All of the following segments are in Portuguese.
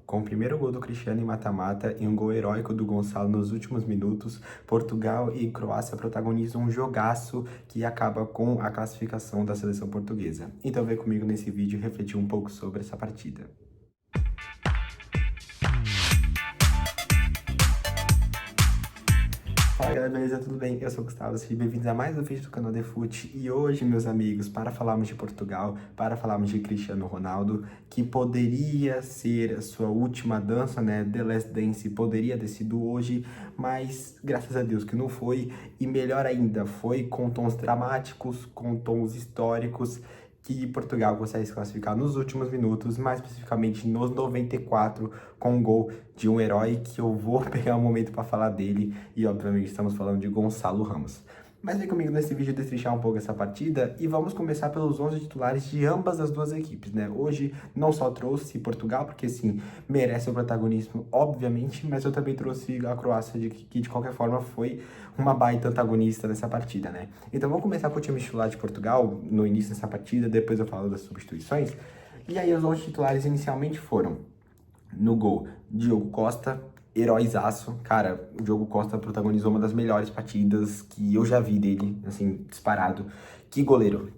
Com o primeiro gol do Cristiano em mata-mata e um gol heróico do Gonçalo nos últimos minutos, Portugal e Croácia protagonizam um jogaço que acaba com a classificação da seleção portuguesa. Então vem comigo nesse vídeo refletir um pouco sobre essa partida. Fala galera, beleza? Tudo bem? Eu sou o Gustavo, sejam bem-vindos a mais um vídeo do canal DeFoot. E hoje, meus amigos, para falarmos de Portugal, para falarmos de Cristiano Ronaldo, que poderia ser a sua última dança, né? The Last Dance poderia ter sido hoje, mas graças a Deus que não foi. E melhor ainda, foi com tons dramáticos, com tons históricos, que Portugal consegue se classificar nos últimos minutos, mais especificamente nos 94, com um gol de um herói que eu vou pegar um momento para falar dele, e obviamente estamos falando de Gonçalo Ramos. Mas vem comigo nesse vídeo destrinchar um pouco essa partida e vamos começar pelos 11 titulares de ambas as duas equipes, né? Hoje não só trouxe Portugal, porque sim, merece o protagonismo, obviamente, mas eu também trouxe a Croácia, que de qualquer forma foi uma baita antagonista nessa partida, né? Então vamos começar com o time titular de Portugal no início dessa partida, depois eu falo das substituições. E aí os 11 titulares inicialmente foram: no gol, Diogo Costa, heróizaço. Cara, o Diogo Costa protagonizou uma das melhores partidas que eu já vi dele, assim, disparado. Que goleiro,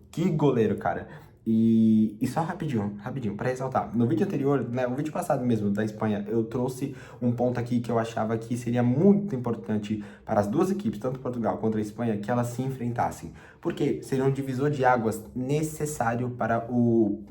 cara. E só rapidinho, pra ressaltar. No vídeo anterior, né, o vídeo passado mesmo, da Espanha, eu trouxe um ponto aqui que eu achava que seria muito importante para as duas equipes, tanto Portugal quanto a Espanha, que elas se enfrentassem. Porque seria um divisor de águas necessário para o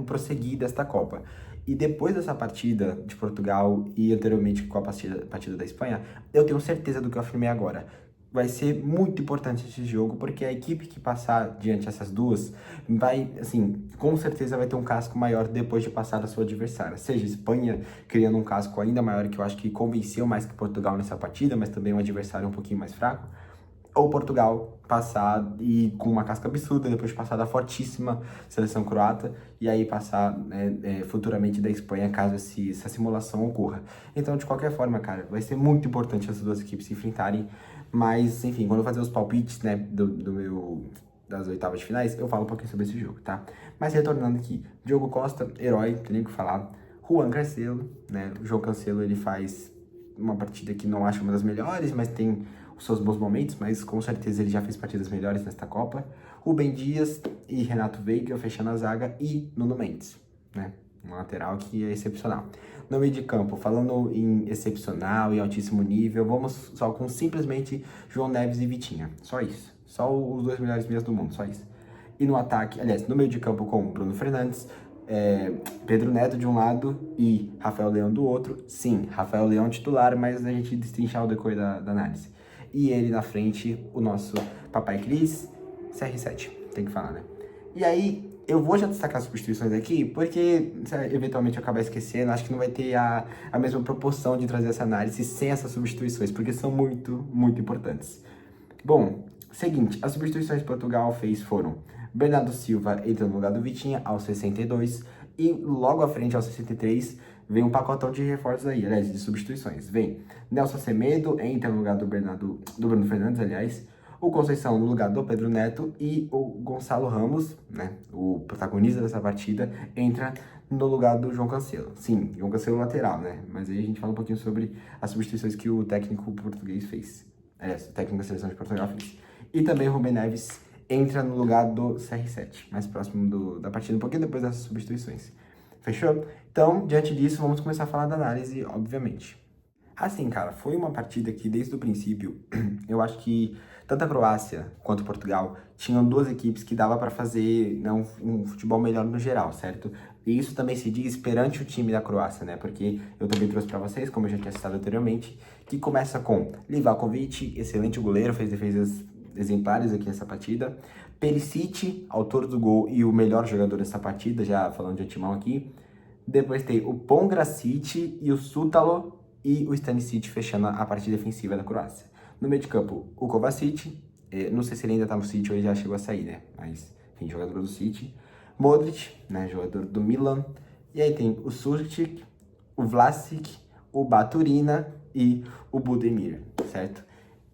prosseguir desta Copa. E depois dessa partida de Portugal e anteriormente com a partida da Espanha, eu tenho certeza do que eu afirmei agora. Vai ser muito importante esse jogo, porque a equipe que passar diante dessas duas vai, assim, com certeza vai ter um casco maior depois de passar da sua adversária. Seja Espanha criando um casco ainda maior, que eu acho que convenceu mais que Portugal nessa partida, mas também um adversário um pouquinho mais fraco. Ou Portugal passar e com uma casca absurda, depois de passar da fortíssima seleção croata, e aí passar futuramente da Espanha, caso essa simulação ocorra. Então, de qualquer forma, cara, vai ser muito importante as duas equipes se enfrentarem, mas, enfim, quando eu fazer os palpites, né, das oitavas de finais, eu falo um pouquinho sobre esse jogo, tá? Mas retornando aqui, Diogo Costa, herói, tem nem o que falar. Juan Cancelo, né, o João Cancelo, ele faz uma partida que não acho uma das melhores, mas tem os seus bons momentos, mas com certeza ele já fez partidas melhores nesta Copa. Rubem Dias e Renato Veiga fechando a zaga e Nuno Mendes, né? Um lateral que é excepcional. No meio de campo, falando em excepcional e altíssimo nível, vamos só com simplesmente João Neves e Vitinha. Só isso. Só os dois melhores meias do mundo, só isso. E no ataque, aliás, no meio de campo com Bruno Fernandes, Pedro Neto de um lado e Rafael Leão do outro. Sim, Rafael Leão titular, mas a gente destrinchar o decorrer da análise. E ele na frente, o nosso Papai Cris, CR7, tem que falar, né? E aí, eu vou já destacar as substituições aqui, porque se eventualmente eu acabar esquecendo, acho que não vai ter a mesma proporção de trazer essa análise sem essas substituições, porque são muito, muito importantes. Bom, seguinte, as substituições que Portugal fez foram: Bernardo Silva entra no lugar do Vitinha aos 62 e logo à frente aos 63 vem um pacotão de reforços aí, aliás, de substituições. Vem Nelson Semedo, entra no lugar do Bruno Fernandes, aliás, o Conceição no lugar do Pedro Neto e o Gonçalo Ramos, né, o protagonista dessa partida, entra no lugar do João Cancelo. Sim, João Cancelo lateral, né, mas aí a gente fala um pouquinho sobre as substituições que o técnico português fez. O técnico da seleção de Portugal fez. E também o Rubem Neves entra no lugar do CR7, mais próximo da partida, um pouquinho depois dessas substituições. Fechou? Então, diante disso, vamos começar a falar da análise, obviamente. Assim, cara, foi uma partida que, desde o princípio, eu acho que tanto a Croácia quanto Portugal tinham duas equipes que dava para fazer, né, um futebol melhor no geral, certo? E isso também se diz perante o time da Croácia, né? Porque eu também trouxe para vocês, como eu já tinha citado anteriormente, que começa com Livakovic, excelente goleiro, fez defesas exemplares aqui nessa partida. Perisic, autor do gol e o melhor jogador dessa partida, já falando de antemão aqui. Depois tem o Pongracic e o Sutalo e o Stanisic fechando a parte defensiva da Croácia. No meio de campo, o Kovacic, não sei se ele ainda tá no City ou ele já chegou a sair, né? Mas, enfim, jogador do City. Modric, né, jogador do Milan. E aí tem o Surkic, o Vlasic, o Baturina e o Budimir, certo?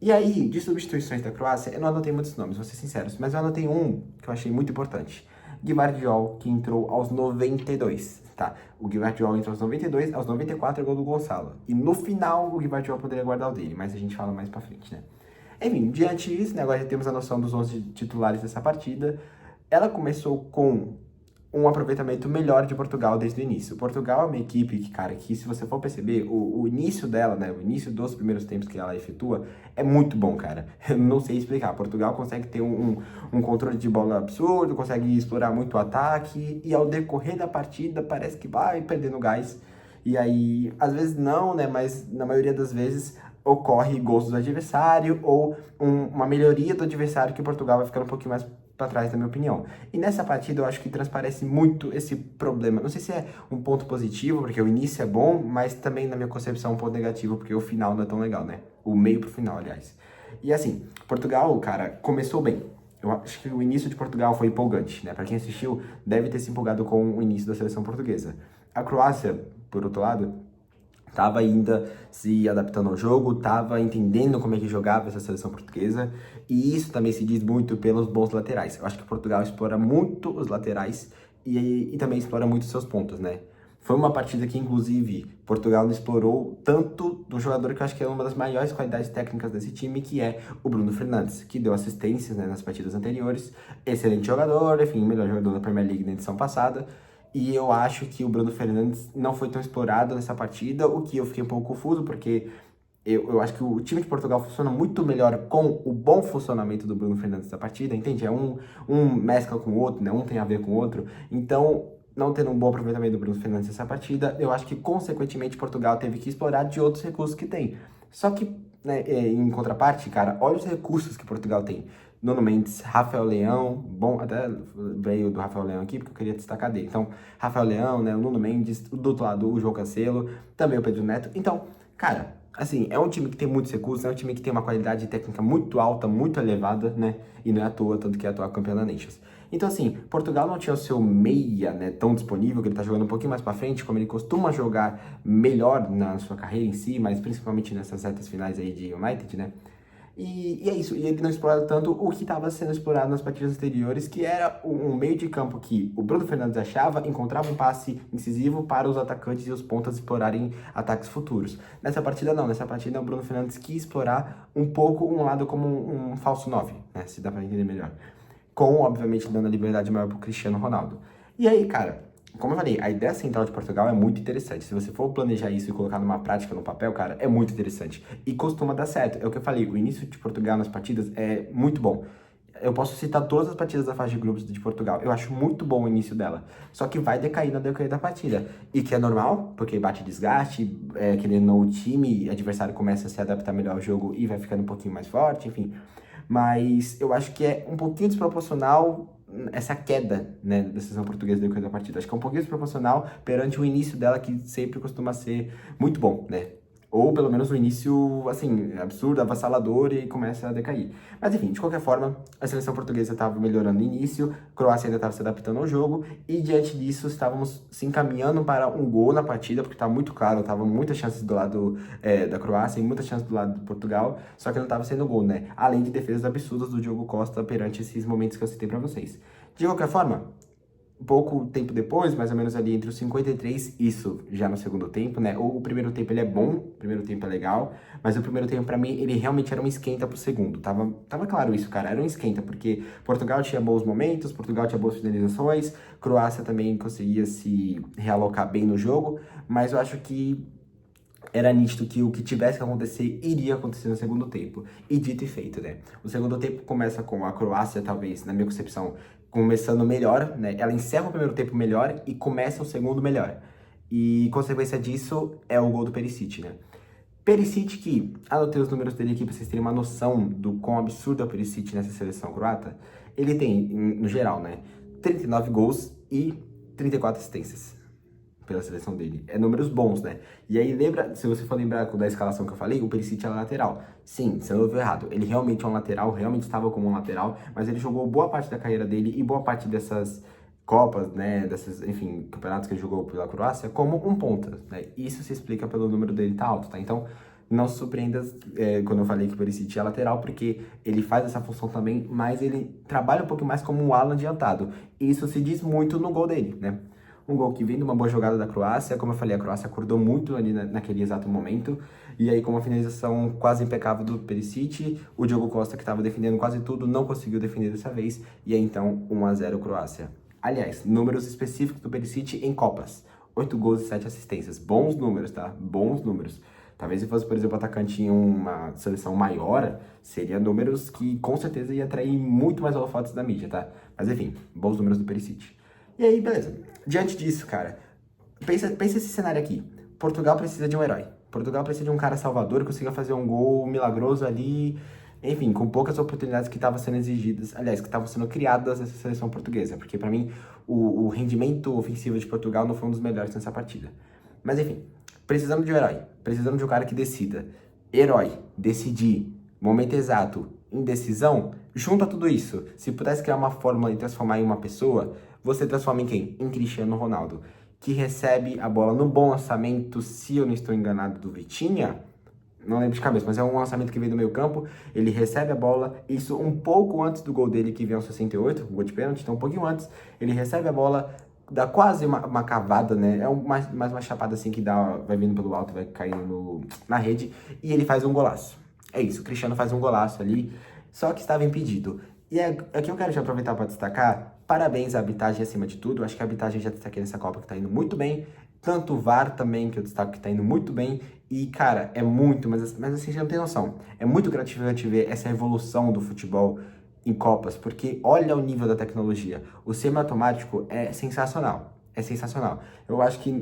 E aí, de substituições da Croácia, eu não anotei muitos nomes, vou ser sincero, mas eu anotei um que eu achei muito importante. Gvardiol, que entrou aos 92, tá? O Gvardiol entrou aos 92, aos 94 é gol do Gonçalo. E no final, o Gvardiol poderia guardar o dele, mas a gente fala mais pra frente, né? Enfim, diante disso, né, agora já temos a noção dos 11 titulares dessa partida. Ela começou com um aproveitamento melhor de Portugal desde o início. Portugal é uma equipe que, cara, que se você for perceber, o início dela, né, o início dos primeiros tempos que ela efetua, é muito bom, cara. Eu não sei explicar. Portugal consegue ter um controle de bola absurdo, consegue explorar muito o ataque, e ao decorrer da partida parece que vai perdendo gás. E aí, às vezes não, né, mas na maioria das vezes ocorre gols do adversário ou uma melhoria do adversário que Portugal vai ficando um pouquinho mais para trás, na minha opinião. E nessa partida eu acho que transparece muito esse problema. Não sei se é um ponto positivo, porque o início é bom, mas também, na minha concepção, um ponto negativo, porque o final não é tão legal, né? O meio pro final, aliás. E assim, Portugal, cara, começou bem. Eu acho que o início de Portugal foi empolgante, né? Para quem assistiu, deve ter se empolgado com o início da seleção portuguesa. A Croácia, por outro lado, estava ainda se adaptando ao jogo, estava entendendo como é que jogava essa seleção portuguesa, e isso também se diz muito pelos bons laterais. Eu acho que Portugal explora muito os laterais e também explora muito os seus pontos, né? Foi uma partida que, inclusive, Portugal não explorou tanto do jogador que eu acho que é uma das maiores qualidades técnicas desse time, que é o Bruno Fernandes, que deu assistências, né, nas partidas anteriores. Excelente jogador, enfim, melhor jogador da Premier League na edição passada. E eu acho que o Bruno Fernandes não foi tão explorado nessa partida, o que eu fiquei um pouco confuso, porque eu acho que o time de Portugal funciona muito melhor com o bom funcionamento do Bruno Fernandes da partida, entende? É um mescla com o outro, né? Um tem a ver com o outro. Então, não tendo um bom aproveitamento do Bruno Fernandes nessa partida, eu acho que, consequentemente, Portugal teve que explorar de outros recursos que tem. Só que, né, em contraparte, cara, olha os recursos que Portugal tem. Nuno Mendes, Rafael Leão, bom, até veio do Rafael Leão aqui, porque eu queria destacar dele. Então, Rafael Leão, né, o Nuno Mendes, do outro lado, o João Cancelo, também o Pedro Neto. Então, cara, assim, é um time que tem muitos recursos, é um time que tem uma qualidade técnica muito alta, muito elevada, né, e não é à toa, tanto que é atual campeão da Nations. Então, assim, Portugal não tinha o seu meia, né, tão disponível, que ele tá jogando um pouquinho mais pra frente, como ele costuma jogar melhor na sua carreira em si, mas principalmente nessas retas finais aí de United, né. E é isso, e ele não explora tanto o que estava sendo explorado nas partidas anteriores, que era um meio de campo que o Bruno Fernandes achava, encontrava um passe incisivo para os atacantes e os pontas explorarem ataques futuros. Nessa partida não, nessa partida o Bruno Fernandes quis explorar um pouco um lado como um falso 9, né, se dá para entender melhor. Com, obviamente, dando a liberdade maior pro Cristiano Ronaldo. E aí, cara, como eu falei, a ideia central de Portugal é muito interessante. Se você for planejar isso e colocar numa prática, no papel, cara, é muito interessante. E costuma dar certo. É o que eu falei, o início de Portugal nas partidas é muito bom. Eu posso citar todas as partidas da fase de grupos de Portugal. Eu acho muito bom o início dela. Só que vai decair no decorrer da partida. E que é normal, porque bate desgaste, querendo ou não, o time adversário começa a se adaptar melhor ao jogo e vai ficando um pouquinho mais forte, enfim. Mas eu acho que é um pouquinho desproporcional essa queda, né, da seleção portuguesa depois da partida. Acho que é um pouquinho desproporcional perante o início dela, que sempre costuma ser muito bom, né? Ou pelo menos o início, assim, absurdo, avassalador e começa a decair. Mas enfim, de qualquer forma, a seleção portuguesa estava melhorando no início, a Croácia ainda estava se adaptando ao jogo, e diante disso estávamos se encaminhando para um gol na partida, porque estava muito claro, estava muitas chances do lado da Croácia e muitas chances do lado de Portugal, só que não estava sendo gol, né? Além de defesas absurdas do Diogo Costa perante esses momentos que eu citei para vocês. De qualquer forma, pouco tempo depois, mais ou menos ali entre os 53, isso já no segundo tempo, né? O primeiro tempo ele é bom, o primeiro tempo é legal, mas o primeiro tempo pra mim ele realmente era um esquenta pro segundo. Tava claro isso, cara, era um esquenta, porque Portugal tinha bons momentos, Portugal tinha boas finalizações, Croácia também conseguia se realocar bem no jogo, mas eu acho que era nítido que o que tivesse que acontecer iria acontecer no segundo tempo. E dito e feito, né? O segundo tempo começa com a Croácia, talvez, na minha concepção, começando melhor, né? Ela encerra o primeiro tempo melhor e começa o segundo melhor. E consequência disso é o gol do Perisic, né? Perisic que, anotei os números dele aqui pra vocês terem uma noção do quão absurdo é o Perisic nessa seleção croata. Ele tem, no geral, né? 39 gols e 34 assistências pela seleção dele. É números bons, né? E aí, lembra, se você for lembrar da escalação que eu falei, o Perisic era lateral. Sim, você não ouviu errado. Ele realmente é um lateral, realmente estava como um lateral, mas ele jogou boa parte da carreira dele e boa parte dessas Copas, né, dessas, enfim, campeonatos que ele jogou pela Croácia, como um ponta, né? Isso se explica pelo número dele tá alto, tá? Então, não se surpreenda quando eu falei que o Perisic é lateral, porque ele faz essa função também, mas ele trabalha um pouco mais como um ala adiantado. Isso se diz muito no gol dele, né? um gol que vem de uma boa jogada da Croácia, como eu falei, a Croácia acordou muito ali naquele exato momento, e aí com uma finalização quase impecável do Perisic, o Diogo Costa, que estava defendendo quase tudo, não conseguiu defender dessa vez, e aí então 1-0 Croácia. Aliás, números específicos do Perisic em Copas, 8 gols e 7 assistências, bons números, tá? Bons números. Talvez se fosse, por exemplo, atacante em uma seleção maior, seria números que com certeza ia atrair muito mais holofotes da mídia, tá? Mas enfim, bons números do Perisic. E aí, beleza. Diante disso, cara, pensa esse cenário aqui. Portugal precisa de um herói. Portugal precisa de um cara salvador que consiga fazer um gol milagroso ali, enfim, com poucas oportunidades que estavam sendo exigidas, aliás, que estavam sendo criadas nessa seleção portuguesa, porque para mim o rendimento ofensivo de Portugal não foi um dos melhores nessa partida. Mas enfim, precisamos de um herói, precisamos de um cara que decida. Herói, decidir, momento exato, indecisão, junta tudo isso. Se pudesse criar uma fórmula e transformar em uma pessoa, você transforma em quem? Em Cristiano Ronaldo, que recebe a bola no bom lançamento, se eu não estou enganado, do Vitinha. Não lembro de cabeça, mas é um lançamento que veio do meio campo, ele recebe a bola, isso um pouco antes do gol dele, que vem aos 68, o gol de pênalti, então um pouquinho antes, ele recebe a bola, dá quase uma cavada, né, é mais uma chapada assim que dá, vai vindo pelo alto, vai caindo na rede, e ele faz um golaço. É isso, o Cristiano faz um golaço ali, só que estava impedido. E aqui eu quero já aproveitar para destacar, parabéns à arbitragem acima de tudo, acho que a arbitragem já destaquei nessa Copa que tá indo muito bem, tanto o VAR também, que eu destaco que tá indo muito bem, e, cara, é muito, mas assim, você não tem noção. É muito gratificante ver essa evolução do futebol em Copas, porque olha o nível da tecnologia. O semiautomático é sensacional. É sensacional. Eu acho que,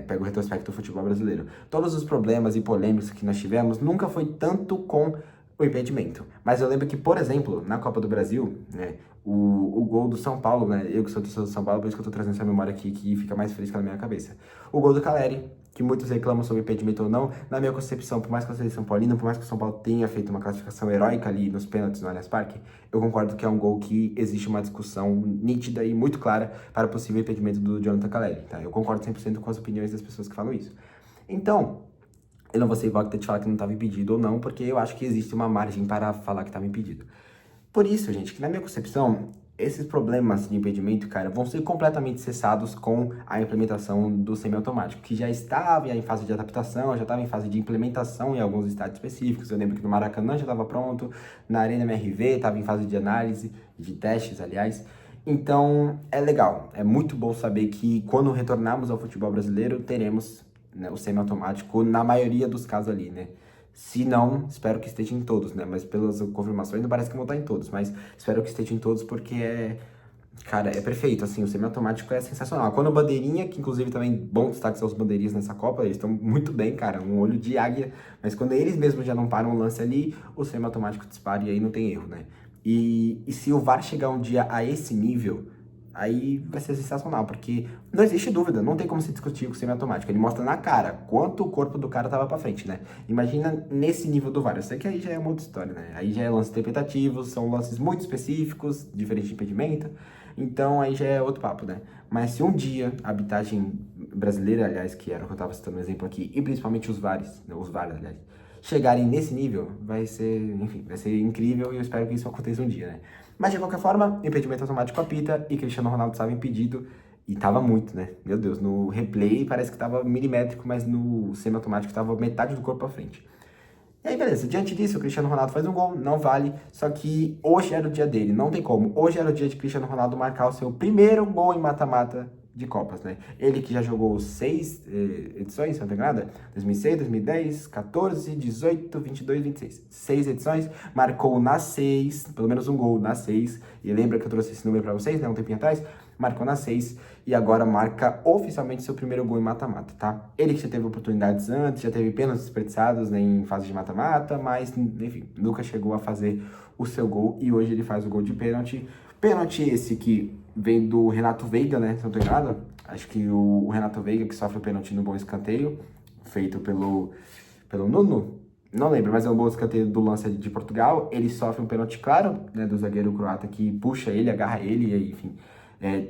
pego o retrospecto do futebol brasileiro. Todos os problemas e polêmicas que nós tivemos nunca foi tanto com o impedimento. Mas eu lembro que, por exemplo, na Copa do Brasil, né, o gol do São Paulo, né, eu que sou torcedor do São Paulo, por isso que eu tô trazendo essa memória aqui, que fica mais fresca na minha cabeça. O gol do Caleri, que muitos reclamam sobre impedimento ou não, na minha concepção, por mais que eu seja São Paulino, por mais que o São Paulo tenha feito uma classificação heróica ali nos pênaltis no Allianz Parque, eu concordo que é um gol que existe uma discussão nítida e muito clara para o possível impedimento do Jonathan Caleri, tá? Eu concordo 100% com as opiniões das pessoas que falam isso. Então, eu não vou ser hipócrita de falar que não estava impedido ou não, porque eu acho que existe uma margem para falar que estava impedido. Por isso, gente, que na minha concepção, esses problemas de impedimento, cara, vão ser completamente cessados com a implementação do semiautomático, que já estava em fase de adaptação, já estava em fase de implementação em alguns estádios específicos. Eu lembro que no Maracanã já estava pronto, na Arena MRV estava em fase de análise, de testes, aliás. Então, é legal, é muito bom saber que quando retornarmos ao futebol brasileiro, teremos, né, o semiautomático na maioria dos casos ali, né? Se não, espero que esteja em todos, né? Mas pelas confirmações não parece que vão estar em todos, mas espero que esteja em todos porque cara, é perfeito, assim, o semiautomático é sensacional. Quando o bandeirinha, que inclusive também bom destaque são os bandeirinhas nessa Copa, eles estão muito bem, cara, um olho de águia, mas quando eles mesmos já não param o lance ali, o semiautomático dispara e aí não tem erro, né? E se o VAR chegar um dia a esse nível, aí vai ser sensacional, porque não existe dúvida, não tem como se discutir com o semiautomático. Ele mostra na cara quanto o corpo do cara tava pra frente, né? Imagina nesse nível do VAR. Eu sei que aí já é uma outra história, né? Aí já é lances interpretativos, são lances muito específicos, diferente de impedimento. Então aí já é outro papo, né? Mas se um dia a arbitragem brasileira, aliás, que era o que eu tava citando um exemplo aqui, e principalmente os VARs, né? Os VARs, aliás, chegarem nesse nível, vai ser, enfim, vai ser incrível e eu espero que isso aconteça um dia, né? Mas de qualquer forma, impedimento automático apita e Cristiano Ronaldo estava impedido e tava muito, né? Meu Deus, no replay parece que tava milimétrico, mas no semiautomático tava metade do corpo pra frente. E aí, beleza, diante disso, o Cristiano Ronaldo faz um gol, não vale, só que hoje era o dia dele, não tem como. Hoje era o dia de Cristiano Ronaldo marcar o seu primeiro gol em mata-mata de Copas, né? Ele que já jogou 6 edições, se não tem nada, 2006, 2010, 14, 18, 22, 26. 6 edições, marcou nas 6, pelo menos um gol nas 6, e lembra que eu trouxe esse número pra vocês, né, um tempinho atrás? Marcou nas 6 e agora marca oficialmente seu primeiro gol em mata-mata, tá? Ele que já teve oportunidades antes, já teve pênaltis desperdiçados, né, em fase de mata-mata, mas, enfim, nunca chegou a fazer o seu gol e hoje ele faz o gol de pênalti. Pênalti esse que vem do Renato Veiga, né? Se não tô errado. Acho que o Renato Veiga que sofre o pênalti no bom escanteio, feito pelo Nuno. Não lembro, mas é um bom escanteio do lance de Portugal. Ele sofre um pênalti claro, né? Do zagueiro croata que puxa ele, agarra ele e aí, enfim,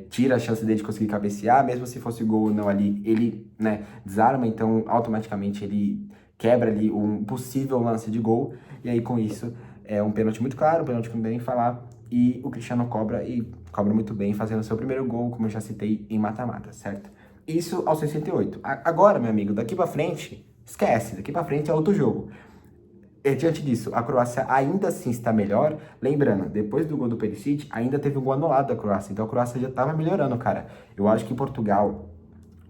tira a chance dele de conseguir cabecear. Mesmo se fosse gol ou não ali, ele, né, desarma. Então, automaticamente, ele quebra ali um possível lance de gol. E aí, com isso, é um pênalti muito claro, um pênalti que não tem nem falar. E o Cristiano cobra e cobra muito bem, fazendo seu primeiro gol, como eu já citei, em mata-mata, certo? Isso aos 68. Agora, meu amigo, daqui pra frente, esquece, daqui pra frente é outro jogo. Diante disso, a Croácia ainda assim está melhor. Lembrando, depois do gol do Perisic, ainda teve um gol anulado da Croácia. Então a Croácia já estava melhorando, cara. Eu acho que Portugal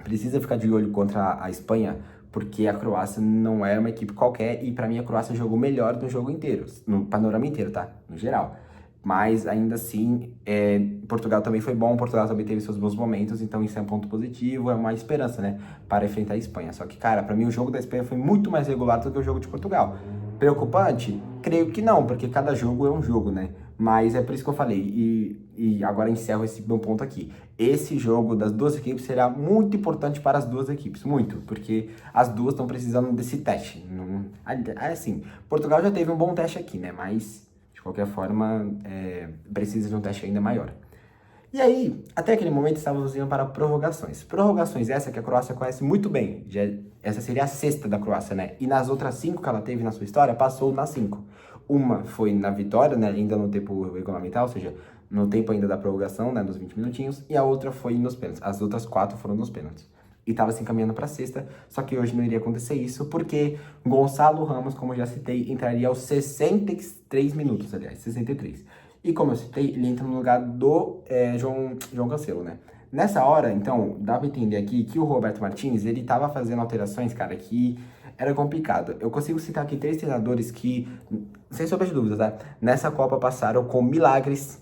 precisa ficar de olho contra a Espanha, porque a Croácia não é uma equipe qualquer. E pra mim a Croácia jogou melhor no jogo inteiro, no panorama inteiro, tá? No geral. Mas ainda assim, Portugal também foi bom, Portugal também teve seus bons momentos, então isso é um ponto positivo, é uma esperança, né, para enfrentar a Espanha. Só que, cara, pra mim o jogo da Espanha foi muito mais regular do que o jogo de Portugal. Preocupante? Creio que não, porque cada jogo é um jogo, né? Mas é por isso que eu falei, e agora encerro esse meu ponto aqui. Esse jogo das duas equipes será muito importante para as duas equipes, muito, porque as duas estão precisando desse teste. Assim, Portugal já teve um bom teste aqui, né? Mas de qualquer forma, precisa de um teste ainda maior. E aí, até aquele momento, estávamos indo para prorrogações. Prorrogações essa que a Croácia conhece muito bem. Essa seria a sexta da Croácia, né? E nas outras 5 que ela teve na sua história, passou nas 5. Uma foi na vitória, né? Ainda no tempo regulamentar, ou seja, no tempo ainda da prorrogação, né? Nos 20 minutinhos. E a outra foi nos pênaltis. As outras 4 foram nos pênaltis. E estava se encaminhando para a sexta, só que hoje não iria acontecer isso, porque Gonçalo Ramos, como eu já citei, entraria aos 63 minutos, aliás, 63. E como eu citei, ele entra no lugar do João Cancelo, né? Nessa hora, então, dá pra entender aqui que o Roberto Martínez, ele tava fazendo alterações, cara, que era complicado. Eu consigo citar aqui 3 treinadores que, sem sombra de dúvida, tá? Nessa Copa passaram com milagres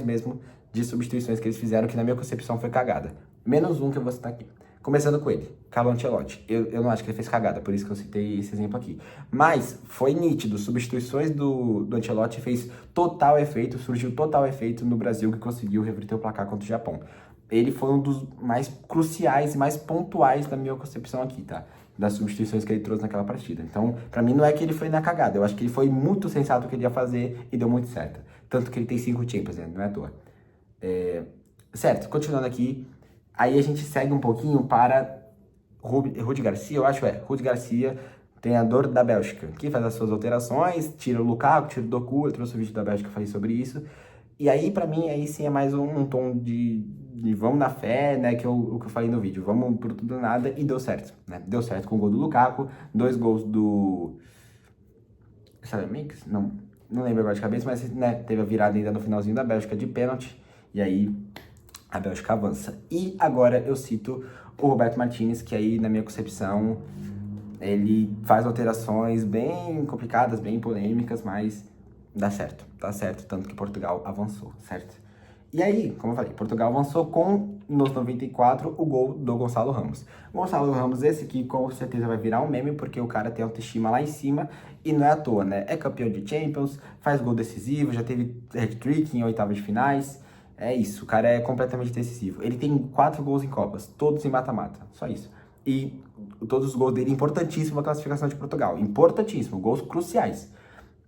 mesmo, de substituições que eles fizeram, que na minha concepção foi cagada. Menos um que eu vou citar aqui. Começando com ele, Carlo Ancelotti. Eu não acho que ele fez cagada, por isso que eu citei esse exemplo aqui. Mas foi nítido, substituições do Ancelotti fez total efeito, surgiu total efeito no Brasil, que conseguiu reverter o placar contra o Japão. Ele foi um dos mais cruciais e mais pontuais da minha concepção aqui, tá? Das substituições que ele trouxe naquela partida. Então, pra mim não é que ele foi na cagada, eu acho que ele foi muito sensato o que ele ia fazer e deu muito certo. Tanto que ele tem 5 Champions, né? Não é à toa. Certo, continuando aqui, aí a gente segue um pouquinho para Rudi Garcia, eu acho, Rudi Garcia, treinador da Bélgica, que faz as suas alterações, tira o Lukaku, tira o Doku, eu trouxe o vídeo da Bélgica, falei sobre isso. E aí, pra mim, aí sim é mais um tom de vamos na fé, né, o que eu falei no vídeo, vamos por tudo ou nada, e deu certo, né? Deu certo com o gol do Lukaku, 2 gols do... Sabe, Mix? Não lembro agora de cabeça, mas né, teve a virada ainda no finalzinho da Bélgica de pênalti, e aí a Bélgica avança. E agora eu cito o Roberto Martínez, que aí, na minha concepção, ele faz alterações bem complicadas, bem polêmicas, mas dá certo, tanto que Portugal avançou, certo? E aí, como eu falei, Portugal avançou com, nos 94, o gol do Gonçalo Ramos. Gonçalo Ramos, esse aqui com certeza vai virar um meme, porque o cara tem autoestima lá em cima, e não é à toa, né? É campeão de Champions, faz gol decisivo, já teve hat-trick em oitavas de finais. É isso, o cara é completamente decisivo. Ele tem 4 gols em Copas, todos em mata-mata, só isso. E todos os gols dele, importantíssimo a classificação de Portugal, importantíssimo, gols cruciais.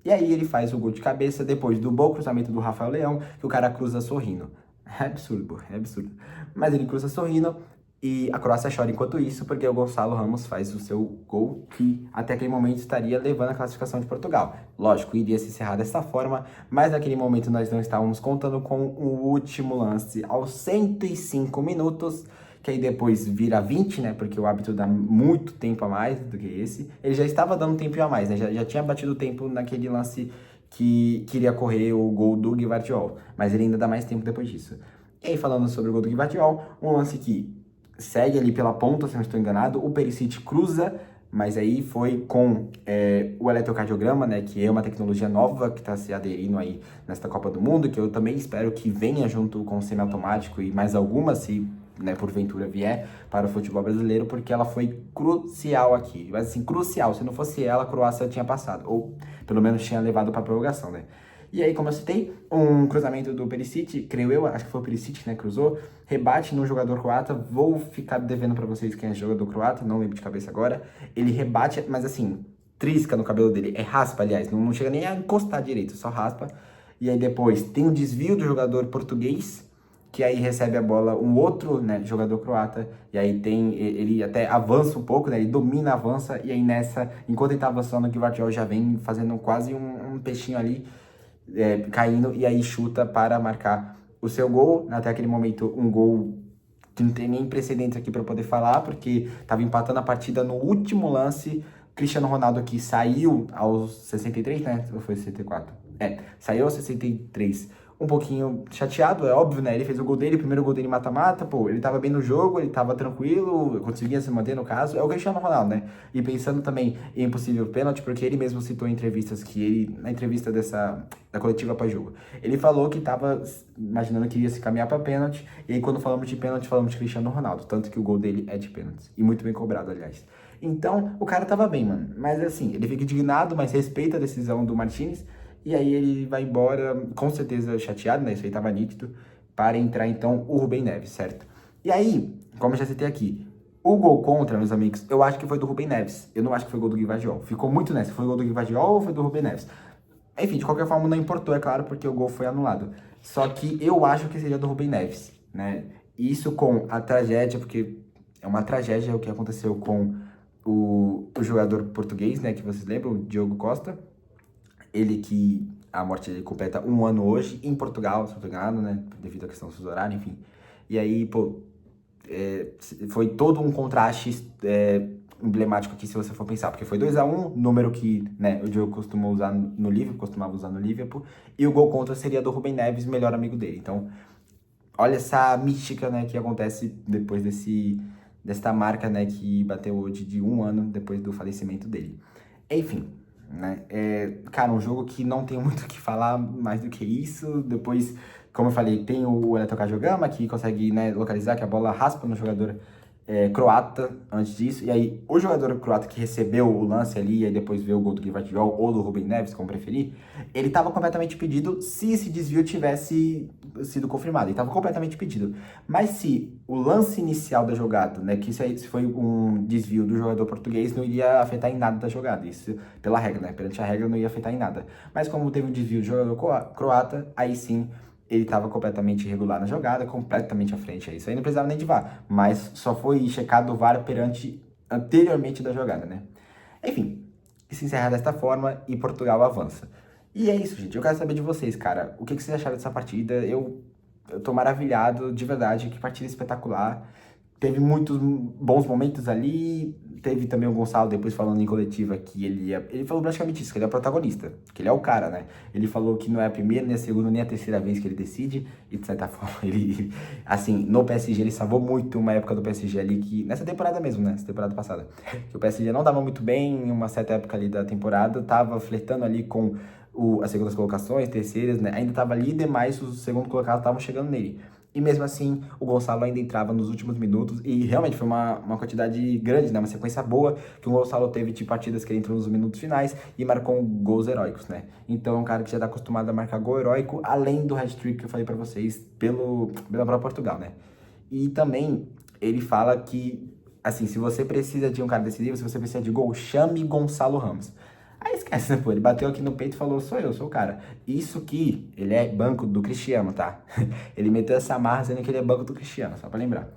E aí ele faz o gol de cabeça depois do bom cruzamento do Rafael Leão, que o cara cruza sorrindo. É absurdo, é absurdo. Mas ele cruza sorrindo e a Croácia chora enquanto isso, porque o Gonçalo Ramos faz o seu gol que até aquele momento estaria levando a classificação de Portugal. Lógico, iria se encerrar dessa forma, mas naquele momento nós não estávamos contando com o último lance aos 105 minutos, que aí depois vira 20, né, porque o árbitro dá muito tempo a mais do que esse. Ele já estava dando tempo a mais, né, já tinha batido o tempo naquele lance que queria correr o gol do Gvardiol, mas ele ainda dá mais tempo depois disso. E aí, falando sobre o gol do Gvardiol, um lance que segue ali pela ponta, se não estou enganado, o Perisic cruza, mas aí foi com o eletrocardiograma, né, que é uma tecnologia nova que está se aderindo aí nesta Copa do Mundo, que eu também espero que venha junto com o semiautomático e mais algumas, se né, porventura vier para o futebol brasileiro, porque ela foi crucial aqui. Mas assim, crucial, se não fosse ela, a Croácia tinha passado, ou pelo menos tinha levado para a prorrogação, né? E aí, como eu citei, um cruzamento do Perisic, creio eu, acho que foi o Perisic, né, cruzou, rebate no jogador croata, vou ficar devendo pra vocês quem é jogador croata, não lembro de cabeça agora, ele rebate, mas assim, trisca no cabelo dele, raspa, aliás, não chega nem a encostar direito, só raspa, e aí depois tem um desvio do jogador português, que aí recebe a bola um outro, né, jogador croata, e aí ele até avança um pouco, né, ele domina, avança, e aí nessa, enquanto ele tá avançando, o Gvardiol já vem fazendo quase um peixinho ali, caindo, e aí chuta para marcar o seu gol, até aquele momento um gol que não tem nem precedentes aqui para poder falar, porque tava empatando a partida no último lance. Cristiano Ronaldo aqui saiu aos 63, né? Ou foi 64? Saiu aos 63. Um pouquinho chateado, é óbvio, né? Ele fez o gol dele, o primeiro gol dele mata-mata, pô, ele tava bem no jogo, ele tava tranquilo, conseguia se manter no caso, é o Cristiano Ronaldo, né? E pensando também em possível pênalti, porque ele mesmo citou em entrevistas que ele, na entrevista da coletiva pós-jogo, ele falou que tava imaginando que ia se caminhar pra pênalti, e aí quando falamos de pênalti, falamos de Cristiano Ronaldo, tanto que o gol dele é de pênalti, e muito bem cobrado, aliás. Então, o cara tava bem, mano, mas assim, ele fica indignado, mas respeita a decisão do Martinez. E aí ele vai embora, com certeza chateado, né? Isso aí tava nítido, para entrar então o Rubem Neves, certo? E aí, como eu já citei aqui, o gol contra, meus amigos, eu acho que foi do Rubem Neves. Eu não acho que foi gol do Gvardiol. Ficou muito nessa, foi gol do Gvardiol ou foi do Rubem Neves? Enfim, de qualquer forma não importou, é claro, porque o gol foi anulado. Só que eu acho que seria do Rubem Neves, né? Isso com a tragédia, porque é uma tragédia o que aconteceu com o jogador português, né? Que vocês lembram, o Diogo Costa. Ele que a morte dele completa 1 ano hoje, em Portugal, se não tô enganado, né? Devido à questão do fuso horário, enfim. E aí, pô, foi todo um contraste emblemático aqui, se você for pensar. Porque foi 2-1, número que, né, o Diogo costumava usar no Liverpool. E o gol contra seria do Rubem Neves, melhor amigo dele. Então, olha essa mística, né, que acontece depois desta marca, né, que bateu hoje de 1 ano depois do falecimento dele. Enfim, né? Cara, um jogo que não tem muito o que falar mais do que isso. Depois, como eu falei, tem o Eletrocardiograma que consegue, né, localizar que a bola raspa no jogador croata antes disso. E aí, o jogador croata que recebeu o lance ali e aí depois vê o gol do Gvardiol ou do Rubem Neves, como preferir, ele estava completamente impedido se esse desvio tivesse sido confirmado. Ele estava completamente impedido. Mas se o lance inicial da jogada, né, que se foi um desvio do jogador português, não iria afetar em nada da jogada. Isso pela regra, né? Perante a regra não ia afetar em nada. Mas como teve um desvio do jogador croata, aí sim ele estava completamente irregular na jogada, completamente à frente. Isso aí não precisava nem de VAR, mas só foi checado o VAR anteriormente da jogada, né? Enfim, se encerra desta forma e Portugal avança. E é isso, gente. Eu quero saber de vocês, cara. O que vocês acharam dessa partida? Eu tô maravilhado, de verdade. Que partida espetacular. Teve muitos bons momentos ali. Teve também o Gonçalo depois falando em coletiva que ele falou praticamente isso, que ele é o protagonista, que ele é o cara, né? Ele falou que não é a primeira, nem a segunda, nem a terceira vez que ele decide, e de certa forma assim, no PSG ele salvou muito uma época do PSG ali, que nessa temporada mesmo, né? Essa temporada passada, que o PSG não dava muito bem em uma certa época ali da temporada, tava flertando ali com as segundas colocações, terceiras, né? Ainda tava líder, mas os segundos colocados estavam chegando nele. E mesmo assim, o Gonçalo ainda entrava nos últimos minutos e realmente foi uma quantidade grande, né? Uma sequência boa que o Gonçalo teve de partidas que ele entrou nos minutos finais e marcou gols heróicos, né? Então é um cara que já tá acostumado a marcar gol heróico, além do hat-trick que eu falei pra vocês pela própria Portugal, né? E também ele fala que, assim, se você precisa de um cara decisivo, se você precisa de gol, chame Gonçalo Ramos. Aí esquece, né, pô? Ele bateu aqui no peito e falou, sou eu, sou o cara. Isso que ele é banco do Cristiano, tá? Ele meteu essa marra dizendo que ele é banco do Cristiano, só pra lembrar.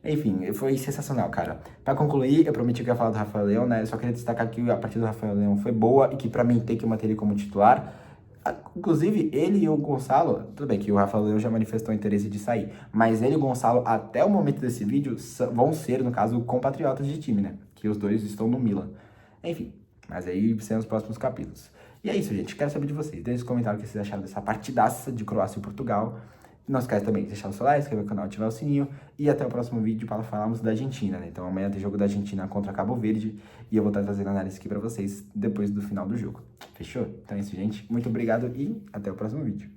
Enfim, foi sensacional, cara. Pra concluir, eu prometi que eu ia falar do Rafael Leão, né? Eu só queria destacar que a partida do Rafael Leão foi boa e que pra mim tem que manter ele como titular. Inclusive, ele e o Gonçalo, tudo bem que o Rafael Leão já manifestou interesse de sair, mas ele e o Gonçalo, até o momento desse vídeo, vão ser, no caso, compatriotas de time, né? Que os dois estão no Milan. Enfim, mas aí serão os próximos capítulos. E é isso, gente. Quero saber de vocês. Deixe nos comentários o que vocês acharam dessa partidaça de Croácia e Portugal. Não esquece também de deixar o seu like, inscrever no canal, ativar o sininho. E até o próximo vídeo para falarmos da Argentina, né? Então amanhã tem jogo da Argentina contra Cabo Verde. E eu vou estar trazendo análise aqui para vocês depois do final do jogo. Fechou? Então é isso, gente. Muito obrigado e até o próximo vídeo.